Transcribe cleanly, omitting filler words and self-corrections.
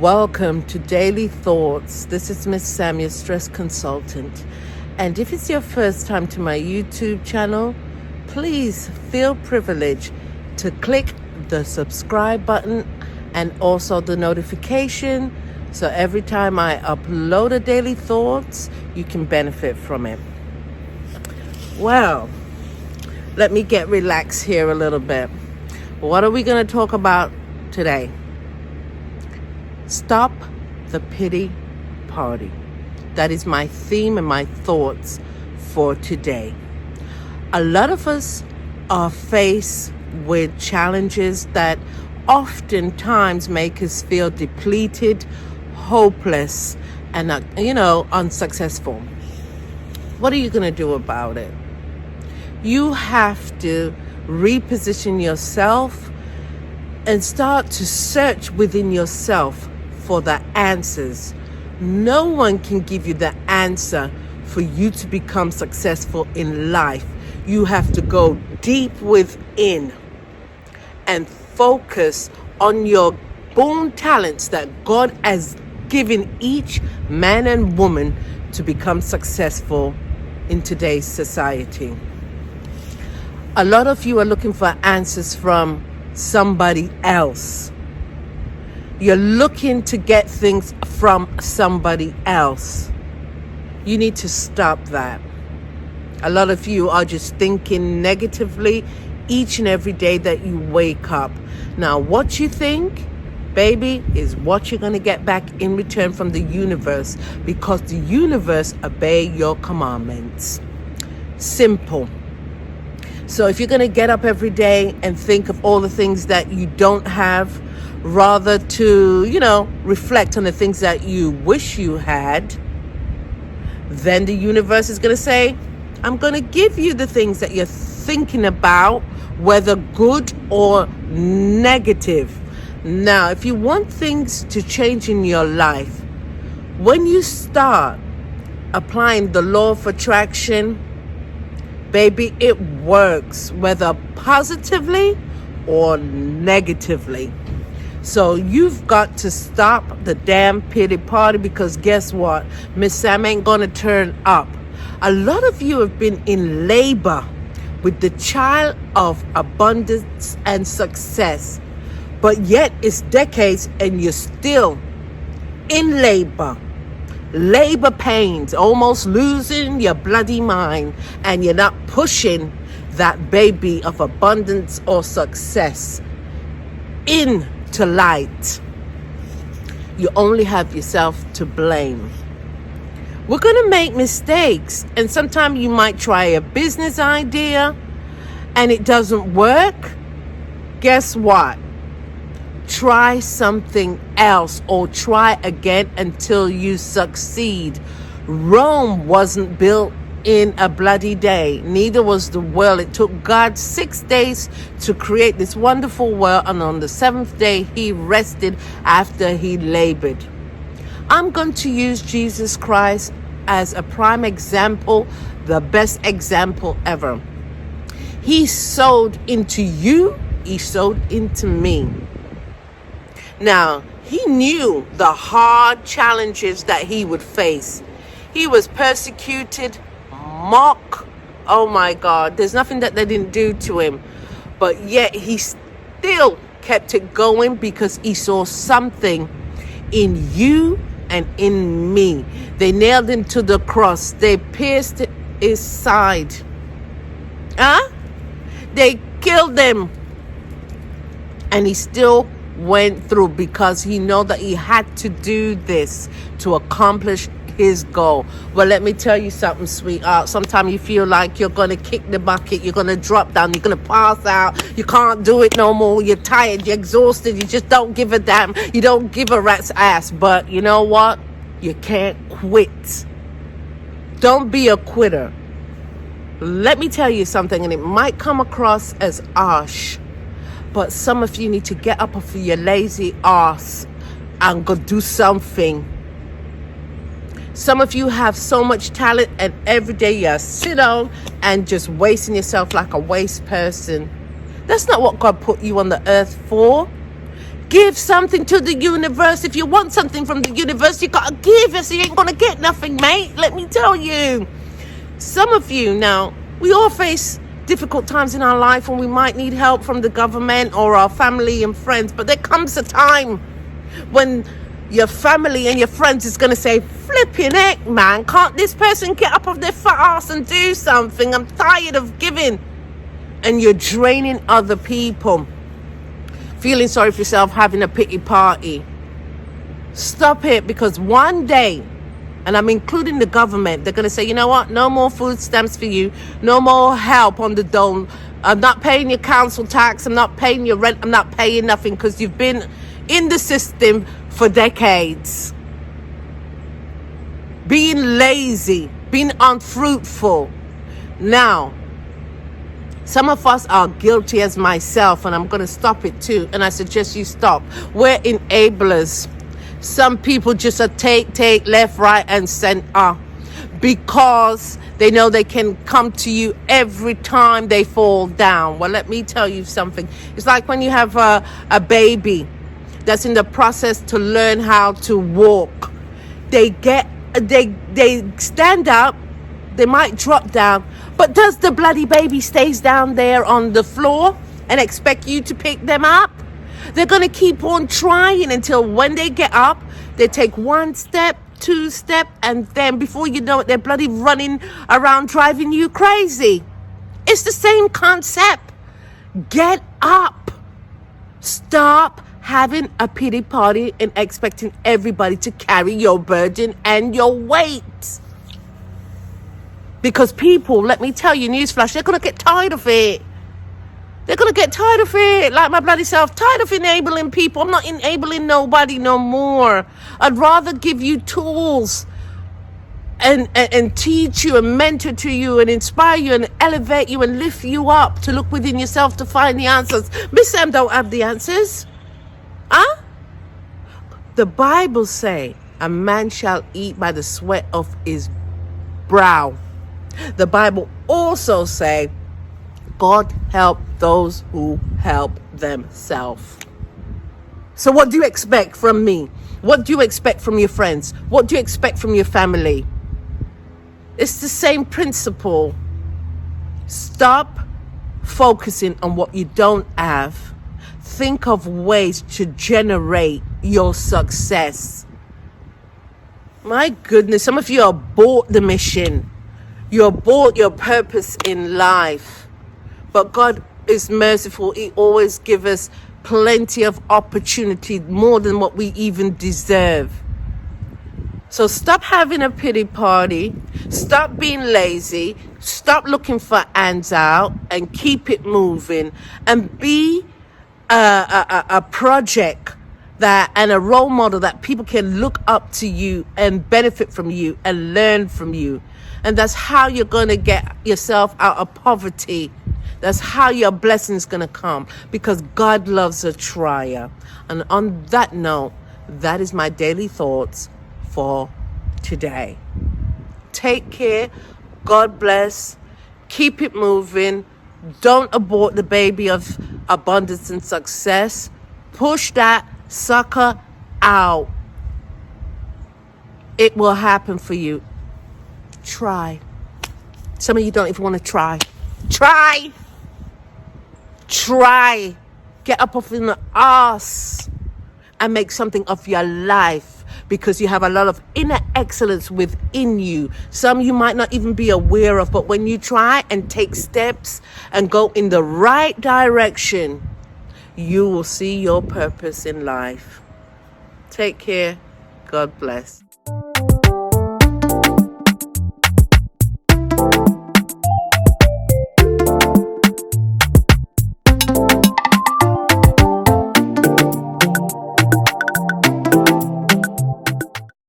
Welcome to Daily Thoughts. This is Miss Sam, your stress consultant. And if it's your first time to my YouTube channel, please feel privileged to click the subscribe button and also the notification, so every time I upload a Daily Thoughts, you can benefit from it. Well, let me get relaxed here a little bit. What are we going to talk about today? Stop the pity party. That is my theme and my thoughts for today. A lot of us are faced with challenges that oftentimes make us feel depleted, hopeless, and unsuccessful. What are you going to do about it? You have to reposition yourself and start to search within yourself for the answers. No one can give you the answer for you to become successful in life. You have to go deep within and focus on your born talents that God has given each man and woman to become successful in today's society. A lot of you are looking for answers from somebody else. You're looking to get things from somebody else. You need to stop that. A lot of you are just thinking negatively each and every day that you wake up. Now, what you think, baby, is what you're going to get back in return from the universe, because the universe obey your commandments. Simple. So if you're going to get up every day and think of all the things that you don't have, rather to, reflect on the things that you wish you had, then the universe is going to say, I'm going to give you the things that you're thinking about, whether good or negative. Now, if you want things to change in your life, when you start applying the law of attraction, baby, it works, whether positively or negatively. So you've got to stop the damn pity party, because guess what? Miss Sam ain't gonna turn up. A lot of you have been in labor with the child of abundance and success, but yet it's decades and you're still in labor pains, almost losing your bloody mind, and you're not pushing that baby of abundance or success into light. You only have yourself to blame. We're going to make mistakes, and sometimes you might try a business idea and it doesn't work. Guess what? Try something else, or try again until you succeed. Rome wasn't built in a bloody day. Neither was the world. It took God 6 days to create this wonderful world, and on the seventh day he rested after he labored. I'm going to use Jesus Christ as a prime example, the best example ever. He sowed into you, he sowed into me. Now, he knew the hard challenges that he would face. He was persecuted, mocked. Oh my God, there's nothing that they didn't do to him. But yet he still kept it going, because he saw something in you and in me. They nailed him to the cross. They pierced his side. They killed him. And he still went through, because he know that he had to do this to accomplish his goal. Well, let me tell you something, sweetheart. Sometimes you feel like you're going to kick the bucket, you're going to drop down, you're going to pass out, you can't do it no more, you're tired, you're exhausted, you just don't give a damn, you don't give a rat's ass. But you know what? You can't quit. Don't be a quitter. Let me tell you something, and it might come across as harsh, but some of you need to get up off of your lazy ass and go do something. Some of you have so much talent, and every day you sit down and just wasting yourself like a waste person. That's not what God put you on the earth for. Give something to the universe. If you want something from the universe, you gotta give it, so you ain't gonna get nothing, mate. Let me tell you. Some of you now, we all face difficult times in our life when we might need help from the government or our family and friends, but there comes a time when your family and your friends is going to say, flipping heck, man, can't this person get up off their fat ass and do something? I'm tired of giving. And you're draining other people, feeling sorry for yourself, having a pity party. Stop it, because one day, and I'm including the government, they're going to say, you know what, no more food stamps for you, no more help on the dole. I'm not paying your council tax, I'm not paying your rent, I'm not paying nothing, because you've been in the system for decades. Being lazy, being unfruitful. Now, some of us are guilty as myself, and I'm going to stop it too, and I suggest you stop. We're enablers. Some people just take left, right, and center because they know they can come to you every time they fall down. Well, let me tell you something. It's like when you have a baby that's in the process to learn how to walk. They stand up, they might drop down, but does the bloody baby stays down there on the floor and expect you to pick them up? They're going to keep on trying until when they get up, they take one step, two step, and then before you know it, they're bloody running around driving you crazy. It's the same concept. Get up. Stop having a pity party and expecting everybody to carry your burden and your weight. Because people, let me tell you, newsflash, they're going to get tired of it. They're going to get tired of it, like my bloody self, tired of enabling people. I'm not enabling nobody no more. I'd rather give you tools and teach you and mentor to you and inspire you and elevate you and lift you up to look within yourself to find the answers. Miss Sam don't have the answers. Huh? The Bible say a man shall eat by the sweat of his brow. The Bible also say God help those who help themselves. So what do you expect from me? What do you expect from your friends? What do you expect from your family? It's the same principle. Stop focusing on what you don't have. Think of ways to generate your success. My goodness, some of you are bought the mission. You're bought your purpose in life. But God is merciful. He always gives us plenty of opportunity, more than what we even deserve. So stop having a pity party. Stop being lazy. Stop looking for hands out and keep it moving. And be a project that and a role model that people can look up to you and benefit from you and learn from you. And that's how you're going to get yourself out of poverty. That's how your blessing's going to come, because God loves a trier. And on that note, that is my daily thoughts for today. Take care. God bless. Keep it moving. Don't abort the baby of abundance and success. Push that sucker out. It will happen for you. Try. Some of you don't even want to try. Try. Get up off in the ass and make something of your life, because you have a lot of inner excellence within you. Some you might not even be aware of, but when you try and take steps and go in the right direction, you will see your purpose in life. Take care. God bless.